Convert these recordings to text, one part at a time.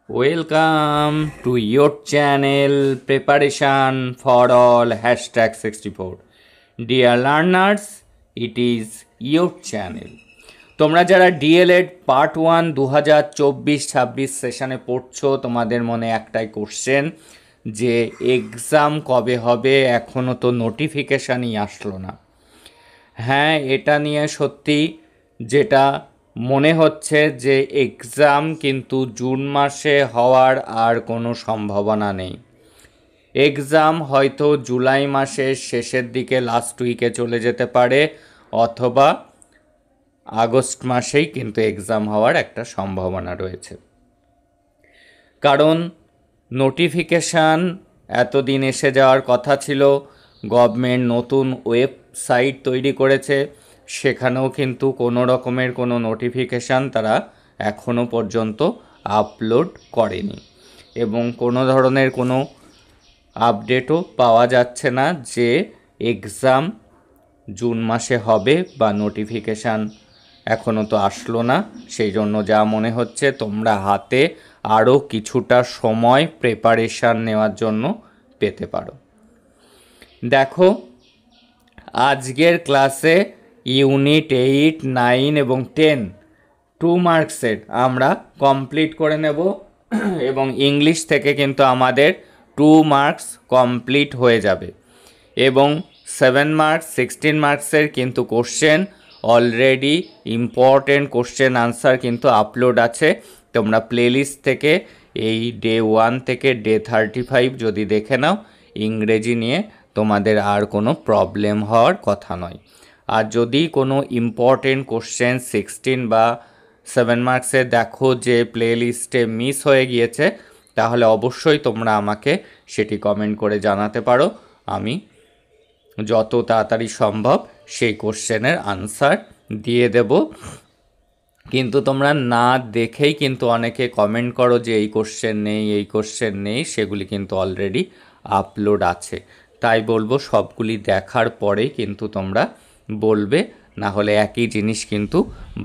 Welcome to your channel Preparation for All #64. Dear learners, it is your channel. তোমরা যারা D.El.Ed part 1 2024-26 সেশনে পড়ছো, তোমাদের মনে একটাই কোশ্চেন যে এক্সাম কবে হবে, এখনও তো নোটিফিকেশানই আসলো না। হ্যাঁ, এটা নিয়ে সত্যি যেটা মনে হচ্ছে যে এক্সাম কিন্তু জুন মাসে হওয়ার আর কোনো সম্ভাবনা নেই। এক্সাম হয়তো জুলাই মাসের শেষের দিকে লাস্ট উইকে চলে যেতে পারে, অথবা আগস্ট মাসেই কিন্তু এক্সাম হওয়ার একটা সম্ভাবনা রয়েছে। কারণ নোটিফিকেশান এতদিন এসে যাওয়ার কথা ছিল, গভর্নমেন্ট নতুন ওয়েবসাইট তৈরি করেছে, সেখানেও কিন্তু কোনো রকমের কোনো নোটিফিকেশান তারা এখনও পর্যন্ত আপলোড করেনি, এবং কোনো ধরনের কোনো আপডেটও পাওয়া যাচ্ছে না যে এক্সাম জুন মাসে হবে বা নোটিফিকেশান এখনও তো আসলো না। সেই জন্য যা মনে হচ্ছে তোমরা হাতে আরও কিছুটা সময় প্রিপারেশান নেওয়ার জন্য পেতে পারো। দেখো, আজকের ক্লাসে ইউনিট 8, 9 এবং 10 2 মার্কসের আমরা কমপ্লিট করে নেব, এবং ইংলিশ থেকে কিন্তু আমাদের 2 মার্কস কমপ্লিট হয়ে যাবে, এবং 7 মার্কস 16 মার্কসের কিন্তু question already important question answer কিন্তু আপলোড আছে। তোমরা প্লেলিস্ট থেকে এই ডে 1 থেকে ডে 35 যদি দেখে নাও, ইংরেজি নিয়ে তোমাদের আর কোনো প্রবলেম হওয়ার কথা নয়। আর যদি কোনো ইম্পর্টেন্ট কোশ্চেন 16 বা 7 মার্কসে দেখো যে প্লেলিস্টে মিস হয়ে গিয়েছে, তাহলে অবশ্যই তোমরা আমাকে সেটি কমেন্ট করে জানাতে পারো। আমি যত তাড়াতাড়ি সম্ভব সেই কোশ্চেনের আনসার দিয়ে দেব। কিন্তু তোমরা না দেখেই কিন্তু অনেকে কমেন্ট করো যে এই কোশ্চেন নেই, এই কোশ্চেন নেই, সেগুলি কিন্তু অলরেডি আপলোড আছে। তাই বলবো সবগুলি দেখার পরেই কিন্তু তোমরা বলবে, না হলে একই জিনিস কিন্তু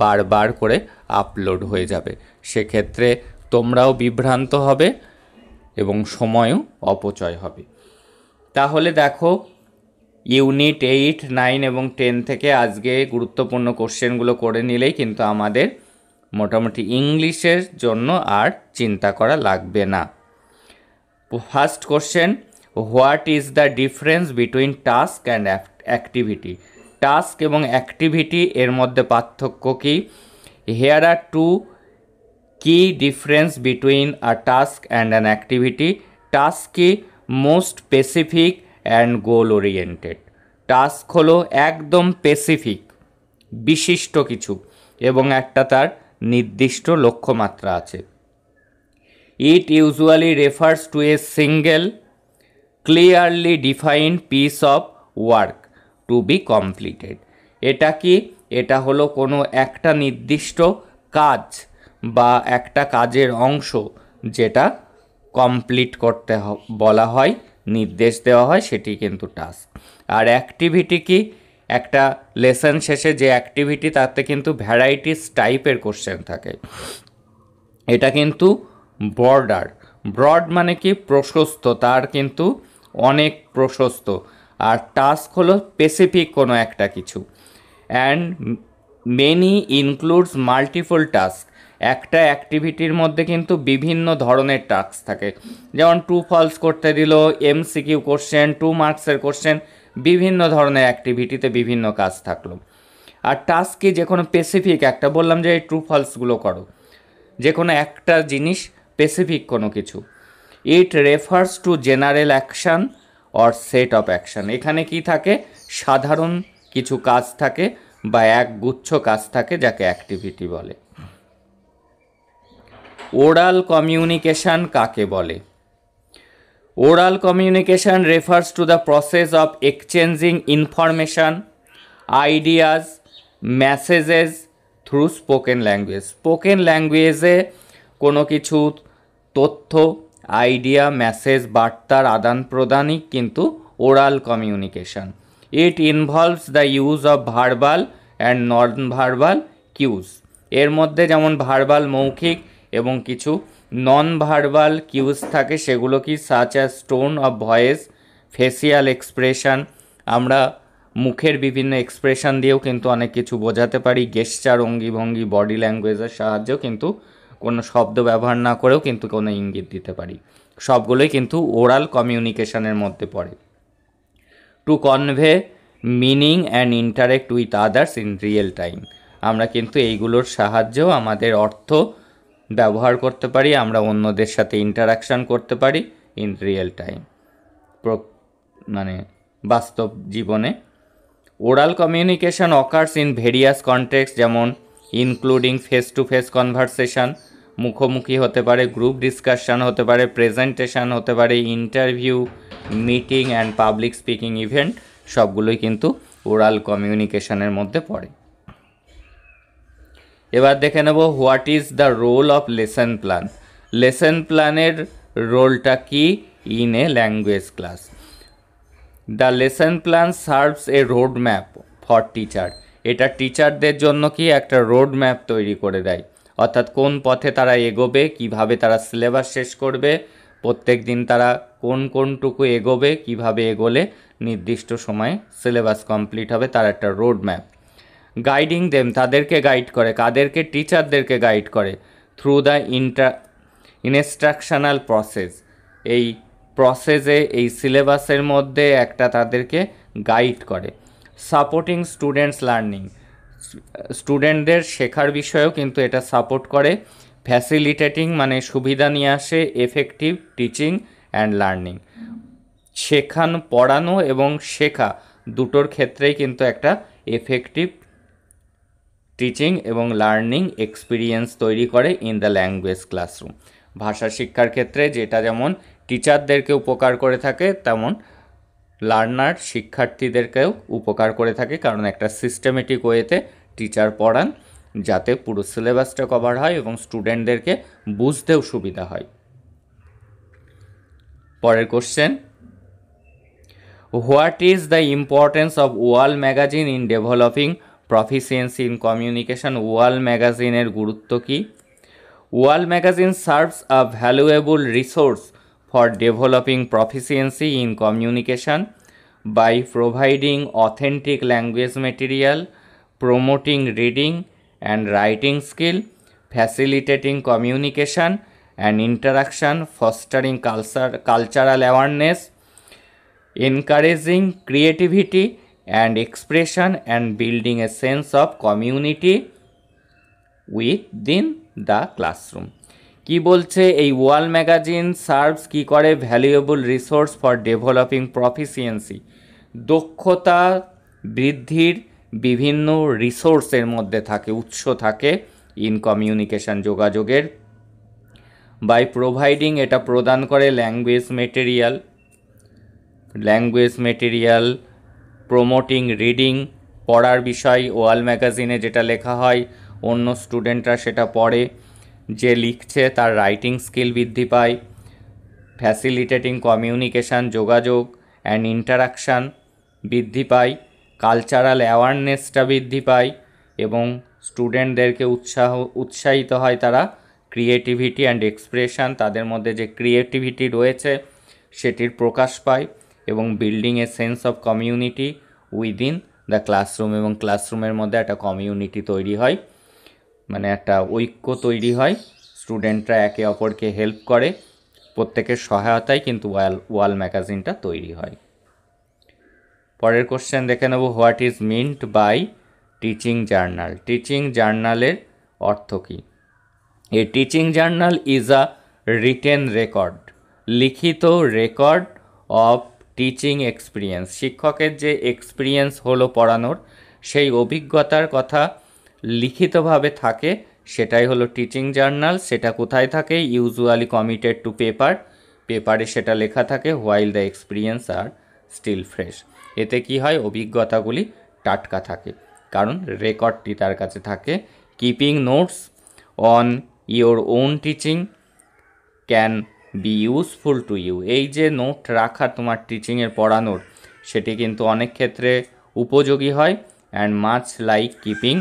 বারবার করে আপলোড হয়ে যাবে, সেক্ষেত্রে তোমরাও বিভ্রান্ত হবে এবং সময়ও অপচয় হবে। তাহলে দেখো, ইউনিট 8, 9 এবং 10 থেকে আজকে গুরুত্বপূর্ণ কোশ্চেনগুলো করে নিলেই কিন্তু আমাদের মোটামুটি ইংলিশের জন্য আর চিন্তা করা লাগবে না। First question, what is the difference between task and activity? Task এবং অ্যাক্টিভিটি এর মধ্যে পার্থক্য কী? Here are two key difference between a task and an activity. Task কি? Most specific and goal oriented. Task হলো একদম স্পেসিফিক, বিশিষ্ট কিছু, এবং একটা তার নির্দিষ্ট লক্ষ্যমাত্রা আছে। It usually refers to a single clearly defined piece of work to be completed. এটা কি? এটা হলো কোনো একটা নির্দিষ্ট কাজ বা একটা কাজের অংশ যেটা কমপ্লিট করতে বলা হয়, নির্দেশ দেওয়া হয়, সেটি কিন্তু টাস্ক। আর অ্যাক্টিভিটি কি? একটা লেসন শেষে যে অ্যাক্টিভিটি, তাতে কিন্তু ভ্যারাইটিস টাইপের কোশ্চেন থাকে। এটা কিন্তু ব্রড মানে কি? প্রশস্ত, তার কিন্তু অনেক প্রশস্ত। আর টাস্ক হলো স্পেসিফিক কোনো একটা কিছু। And many includes multiple task. একটা অ্যাক্টিভিটির মধ্যে কিন্তু বিভিন্ন ধরনের টাস্ক থাকে, যেমন ট্রু ফলস করতে দিল, এমসিকিউ কোশ্চেন, 2 মার্কসের কোশ্চেন, বিভিন্ন ধরনের অ্যাক্টিভিটিতে বিভিন্ন কাজ থাকলো। আর টাস্ক কি? যে কোনো স্পেসিফিক একটা, বললাম যে এই ট্রু ফলসগুলো করো, যে কোনো একটা জিনিস, স্পেসিফিক কোনো কিছু। It refers to general action or set of action. এখানে কি থাকে? সাধারণ কিছু কাজ থাকে বা এক গুচ্ছ কাজ থাকে, যাকে অ্যাক্টিভিটি বলে। ওরাল কমিউনিকেশান কাকে বলে? Oral communication refers to the process of exchanging information, ideas, messages through spoken language. Spoken ল্যাঙ্গুয়েজে কোনো কিছু তথ্য, আইডিয়া, মেসেজ, বার্তার আদান প্রদানই কিন্তু oral communication. It involves the use of verbal and non verbal cues. এর মধ্যে যেমন ভার্বাল মৌখিক এবং কিছু নন ভার্বাল কিউজ থাকে, সেগুলো কি such as tone of voice, facial expression, আমরা মুখের বিভিন্ন এক্সপ্রেশন দিয়েও কিন্তু অনেক কিছু বোঝাতে পারি, গেস্টার, অঙ্গিভঙ্গি, বডি ল্যাঙ্গুয়েজের সাহায্যেও কিন্তু কোনো শব্দ ব্যবহার না করেও কিন্তু কোনো ইঙ্গিত দিতে পারি। সবগুলোই কিন্তু ওরাল কমিউনিকেশনের মধ্যে পড়ে। To convey meaning and interact with others in real time, আমরা কিন্তু এইগুলোর সাহায্যেও আমাদের অর্থ ব্যবহার করতে পারি, আমরা অন্যদের সাথে ইন্টারাকশান করতে পারি ইন রিয়েল টাইম, মানে বাস্তব জীবনে। Oral communication occurs in various context, যেমন including face to face conversation, মুখোমুখি হতে পারে, গ্রুপ ডিসকাশন হতে পারে, প্রেজেন্টেশন হতে পারে, interview, meeting and public speaking event, সবগুলোই কিন্তু ওরাল কমিউনিকেশনের মধ্যে পড়ে। এবার দেখে নেব what is the role of lesson plan. Lesson প্ল্যানের রোলটা কি in a language class? The lesson plan serves a road map for teacher, এটা টিচারদের জন্য কি একটা রোড ম্যাপ তৈরি করে দেয়, অর্থাৎ কোন পথে তারা এগোবে, কিভাবে তারা সিলেবাস শেষ করবে, প্রত্যেক দিন তারা কোনটুকু এগোবে, কিভাবে এগোলে নির্দিষ্ট সময়ে সিলেবাস কমপ্লিট হবে, তার একটা রোড ম্যাপ। গাইডিং দেম, তাদেরকে গাইড করে, কাদেরকে? টিচারদেরকে গাইড করে, থ্রু দ্য ইনস্ট্রাকশনাল প্রসেস, এই প্রসেসে, এই সিলেবাসের মধ্যে একটা তাদেরকে গাইড করে। সাপোর্টিং স্টুডেন্টস লার্নিং, স্টুডেন্টদের শেখার বিষয়েও কিন্তু এটা সাপোর্ট করে। ফ্যাসিলিটেটিং, মানে সুবিধা নিয়ে আসে। এফেক্টিভ টিচিং অ্যান্ড লার্নিং, পড়ানো এবং শেখা দুটোর ক্ষেত্রেই কিন্তু একটা এফেক্টিভ টিচিং এবং লার্নিং এক্সপিরিয়েন্স তৈরি করে ইন দ্য ল্যাঙ্গুয়েজ ক্লাসরুম। ভাষা শিক্ষার ক্ষেত্রে যেটা যেমন টিচারদেরকে উপকার করে থাকে, তেমন লার্নার শিক্ষার্থীদেরকেও উপকার করে থাকে, কারণ একটা সিস্টেমেটিক ওয়েতে টিচার পড়ান যাতে পুরো সিলেবাসটা কভার হয় এবং স্টুডেন্টদেরকে বুঝতেও সুবিধা হয়। পরের question, what is the importance of wall magazine in developing proficiency in communication? Wall ম্যাগাজিনের গুরুত্ব কী? Wall magazine serves a valuable resource for developing proficiency in communication by providing authentic language material, promoting reading and writing skill, facilitating communication and interaction, fostering cultural awareness, encouraging creativity and expression, and building a sense of community within the classroom. কি বলছে? এই ওয়াল magazine serves কি করে? Valuable resource for developing proficiency, দক্ষতা বৃদ্ধির বিভিন্ন রিসোর্সের মধ্যে থাকে, উৎস থাকে ইন কমিউনিকেশন, যোগাযোগের। বাই প্রোভাইডিং, এটা প্রদান করে ল্যাঙ্গুয়েজ মেটেরিয়াল, প্রমোটিং রিডিং, পড়ার বিষয়, ওয়াল ম্যাগাজিনে যেটা লেখা হয় অন্য স্টুডেন্টরা সেটা পড়ে, যে লিখছে তার রাইটিং স্কিল বৃদ্ধি পায়। ফ্যাসিলিটেটিং কমিউনিকেশান, যোগাযোগ, অ্যান্ড ইন্টারাকশান বৃদ্ধি পায়। কালচারাল অ্যাওয়ারনেসটা বৃদ্ধি পায় এবং স্টুডেন্টদেরকে উৎসাহিত হয় তারা ক্রিয়েটিভিটি অ্যান্ড এক্সপ্রেশন, তাদের মধ্যে যে ক্রিয়েটিভিটি রয়েছে সেটির প্রকাশ পায়, এবং building a sense of community within the classroom, এবং ক্লাসরুমের মধ্যে একটা কমিউনিটি তৈরি হয়, মানে একটা ঐক্য তৈরি হয়, স্টুডেন্টরা একে অপরকে হেল্প করে, প্রত্যেকের সহায়তায় কিন্তু ওয়াল ম্যাগাজিনটা তৈরি হয়। পরের কোশ্চেন দেখে নেব, what is meant by teaching journal? Teaching জার্নালের অর্থ কী? A teaching journal is a written record, লিখিত রেকর্ড অফ টিচিং এক্সপিরিয়েন্স, শিক্ষকের যে এক্সপিরিয়েন্স হলো পড়ানোর, সেই অভিজ্ঞতার কথা লিখিতভাবে থাকে, সেটাই হলো টিচিং জার্নাল। সেটা কোথায় থাকে? ইউজুয়ালি কমিটেড টু পেপারে সেটা লেখা থাকে, while the experience are still fresh. এতে কি হয়? অভিজ্ঞতাগুলি টাটকা থাকে, কারণ রেকর্ডটি তার কাছে থাকে। Keeping notes on your own teaching can be useful to you, এই যে নোট রাখা তোমার টিচিংয়ের পড়ানোর, সেটি কিন্তু অনেক ক্ষেত্রে উপযোগী হয়। And much like keeping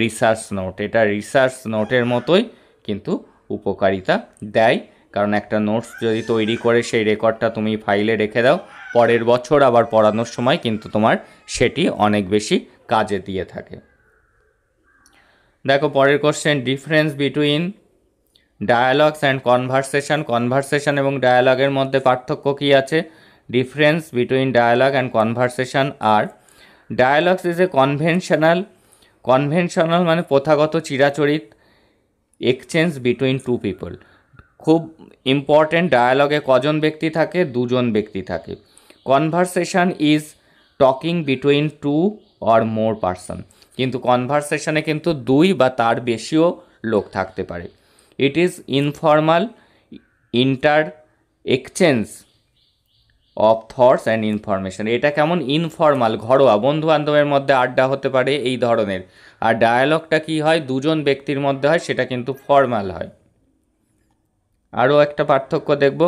research note, এটা রিসার্চ নোটের মতোই কিন্তু উপকারিতা দেয়, কারণ একটা নোটস যদি তৈরি করে সেই রেকর্ডটা তুমি ফাইলে রেখে দাও, পরের বছর আবার পড়ানোর সময় কিন্তু তোমার সেটি অনেক বেশি কাজে দিয়ে থাকে। দেখো পরের question, difference between dialogues and conversation. Conversation এবং ডায়ালগের মধ্যে পার্থক্য কী আছে? Difference between dialogue and conversation আর ডায়ালগস ইজ এ কনভেনশনাল মানে প্রথাগত চিরাচরিত এক্সচেঞ্জ বিটুইন টু পিপল। খুব ইম্পর্টেন্ট, ডায়ালগে কজন ব্যক্তি থাকে? দুজন ব্যক্তি থাকে। Conversation is talking between two or more person, কিন্তু কনভারসেশনে কিন্তু দুই বা তার বেশিও লোক থাকতে পারে। It is informal inter exchange of thoughts and information. এটা কেমন? ইনফর্মাল, ঘরোয়া, বন্ধু বান্ধবের মধ্যে আড্ডা হতে পারে এই ধরনের। আর ডায়ালগটা কি হয়? দুজন ব্যক্তির মধ্যে হয়, সেটা কিন্তু ফর্মাল হয়। আরও একটা পার্থক্য দেখব,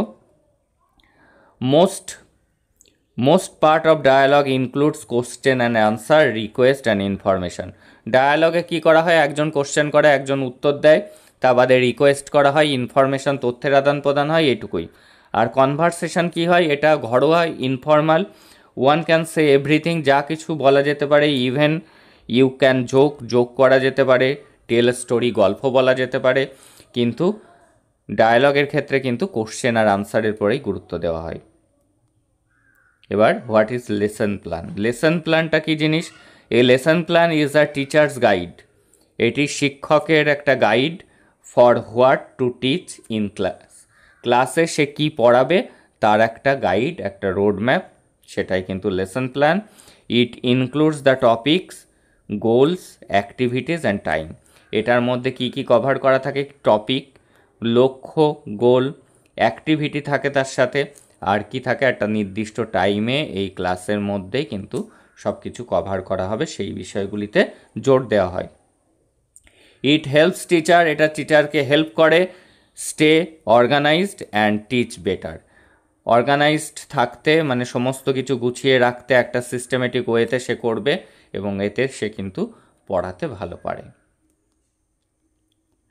most part of dialogue includes question and answer, request and information. ডায়ালগে কি করা হয়? একজন কোশ্চেন করে, একজন উত্তর দেয়, তা বাদে রিকোয়েস্ট করা হয়, ইনফরমেশন তথ্যের আদান প্রদান হয়, এটুকুই। আর কনভারসেশন কি হয়? এটা ঘরোয়া, informal, one can say everything, যা কিছু বলা যেতে পারে, ইভেন ইউ ক্যান জোক করা যেতে পারে, টেল স্টোরি, গল্প বলা যেতে পারে, কিন্তু ডায়ালগের ক্ষেত্রে কিন্তু কোশ্চেন আর আনসারের পরেই গুরুত্ব দেওয়া হয়। এবার what is lesson plan? Lesson প্ল্যানটা কী জিনিস? A lesson plan is a teachers guide. এটি শিক্ষকের একটা guide for what to teach in class. ক্লাসে সে কী পড়াবে তার একটা গাইড, একটা রোড ম্যাপ, সেটাই কিন্তু lesson plan. It includes the topics, goals, activities and time. এটার মধ্যে কি কি কভার করা থাকে? টপিক, লক্ষ্য, গোল, অ্যাক্টিভিটি থাকে তার সাথে, আর কি থাকে? একটা নির্দিষ্ট টাইমে এই ক্লাসের মধ্যেই কিন্তু সব কিছু কভার করা হবে, সেই বিষয়গুলিতে জোর দেওয়া হয়। ইট হেল্পস টিচার, এটা টিচারকে হেল্প করে stay organised and teach better. Organised থাকতে মানে সমস্ত কিছু গুছিয়ে রাখতে একটা সিস্টেমেটিক ওয়েতে সে করবে, এবং এতে সে কিন্তু পড়াতে ভালো পারে।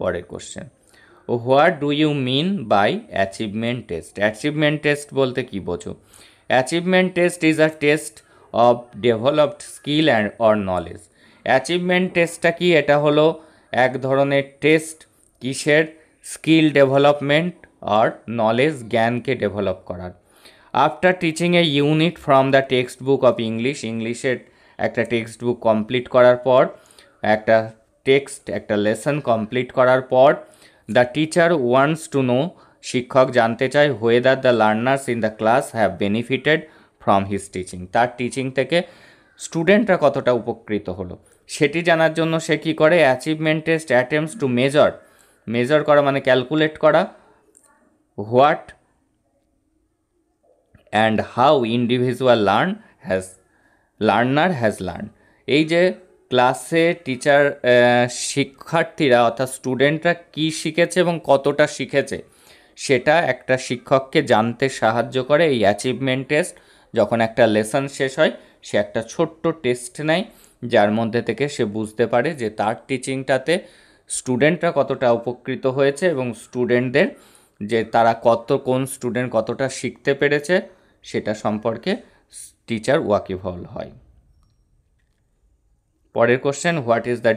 পরের question, what do you mean by achievement test? Achievement test বলতে কি বোঝো? Achievement test is a test of developed skill and or knowledge. Achievement টেস্টটা কি? এটা হলো এক ধরনের টেস্ট, কিসের? স্কিল ডেভেলপমেন্ট আর নলেজ, জ্ঞানকে ডেভেলপ করার। After teaching a unit from the text book of English, ইংলিশের একটা টেক্সট বুক কমপ্লিট করার পর, একটা লেসন কমপ্লিট করার পর, the teacher wants to know, শিক্ষক জানতে চায়, whether the learners in the class have benefited from his teaching, তার টিচিং থেকে স্টুডেন্টরা কতটা উপকৃত হলো সেটি জানার জন্য সে কী করে? Achievement test attempts to measure করা মানে ক্যালকুলেট করা, what and how individual learner has learn. এই যে ক্লাসে শিক্ষার্থীরা অর্থাৎ স্টুডেন্টরা কী শিখেছে এবং কতটা শিখেছে সেটা একটা শিক্ষককে জানতে সাহায্য করে এই অ্যাচিভমেন্ট টেস্ট। যখন একটা লেসন শেষ হয় সে একটা ছোট্ট টেস্ট নেয়, যার মধ্যে থেকে সে বুঝতে পারে যে তার টিচিংটাতে স্টুডেন্টরা কতটা উপকৃত হয়েছে এবং স্টুডেন্টদের যে তারা কোন স্টুডেন্ট কতটা শিখতে পেরেছে সেটা সম্পর্কে টিচার ওয়াকিবহাল হয়। পরের question, what is the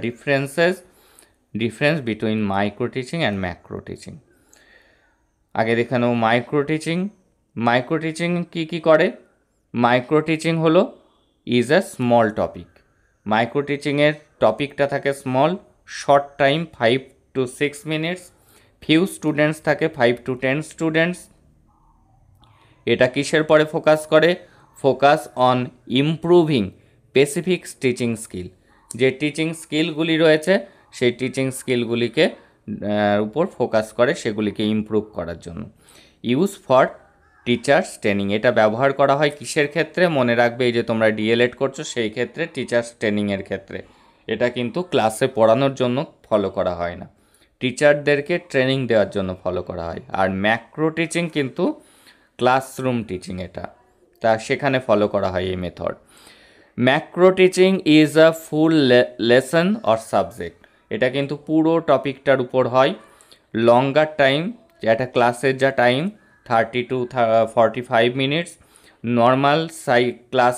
difference between micro teaching and macro teaching? আগে দেখে নেব মাইক্রো টিচিং কী করে? মাইক্রো টিচিং হলো is a small topic. Micro টিচিংয়ের টপিকটা থাকে small, short time 5 to 6 minutes, few students থাকে 5 to 10 স্টুডেন্টস। এটা কিসের পরে ফোকাস করে? Focus on improving specific teaching skill. যে টিচিং স্কিলগুলি রয়েছে সেই টিচিং স্কিলগুলিকে উপর ফোকাস করে, সেগুলিকে ইমপ্রুভ করার জন্য। ইউজ ফর টিচার্স ট্রেনিং, এটা ব্যবহার করা হয় কিসের ক্ষেত্রে? মনে রাখবে, এই যে তোমরা ডিএলএড করছো সেই ক্ষেত্রে, টিচার্স ট্রেনিংয়ের ক্ষেত্রে। এটা কিন্তু ক্লাসে পড়ানোর জন্য ফলো করা হয় না, টিচারদেরকে ট্রেনিং দেওয়ার জন্য ফলো করা হয়। আর ম্যাক্রো টিচিং কিন্তু ক্লাসরুম টিচিং, এটা সেখানে ফলো করা হয় এই method. Macro teaching is a full lesson or subject, এটা কিন্তু পুরো টপিকটার উপর হয়। লঙ্গার টাইম, একটা ক্লাসের যা time 30 to 45 minutes. Normal class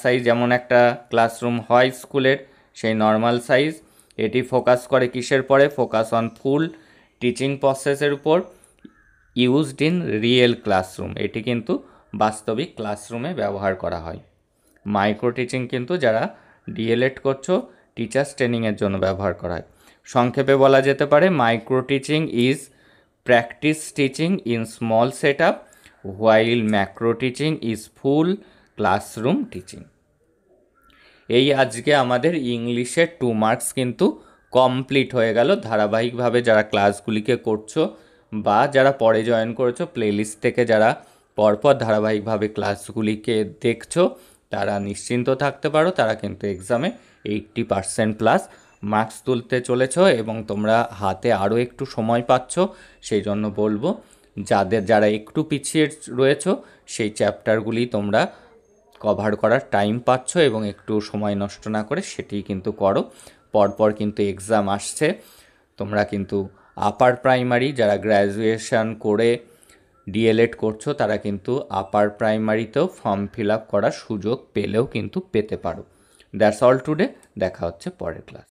size যেমন একটা ক্লাসরুম হয় স্কুলের, সেই নর্মাল সাইজ। এটি ফোকাস করে কিসের পরে? ফোকাস অন ফুল টিচিং প্রসেসের উপর, ইউজড ইন রিয়েল ক্লাসরুম। এটি কিন্তু বাস্তবিক ক্লাসরুমে ব্যবহার করা হয়। মাইক্রো টিচিং কিন্তু যারা ডিএলএড করছো টিচার্স ট্রেনিংয়ের জন্য ব্যবহার করা হয়। সংক্ষেপে বলা যেতে পারে micro teaching is practice teaching in small set up, while macro teaching is full classroom teaching. এই আজকে আমাদের ইংলিশের 2 মার্কস কিন্তু কমপ্লিট হয়ে গেল। ধারাবাহিকভাবে যারা ক্লাসগুলিকে করছো বা যারা পরে জয়েন করেছো, প্লেলিস্ট থেকে যারা পরপর ধারাবাহিকভাবে ক্লাসগুলিকে দেখছো, তারা নিশ্চিন্ত থাকতে পারো, তারা কিন্তু এক্সামে 80% প্লাস মার্কস তুলতে চলেছ। এবং তোমরা হাতে আরও একটু সময় পাচ্ছ, সেই জন্য বলবো যারা একটু পিছিয়ে রয়েছো সেই চ্যাপ্টারগুলি তোমরা কভার করার টাইম পাচ্ছ এবং একটু সময় নষ্ট না করে সেটি কিন্তু করো। পরপর কিন্তু এক্সাম আসছে। তোমরা কিন্তু আপার প্রাইমারি যারা গ্র্যাজুয়েশন করে ডিএলএড করছো তারা কিন্তু আপার প্রাইমারিতেও ফর্ম ফিল আপ করার সুযোগ পেলেও কিন্তু পেতে পারো। That's all today. দেখা হচ্ছে পরের ক্লাস।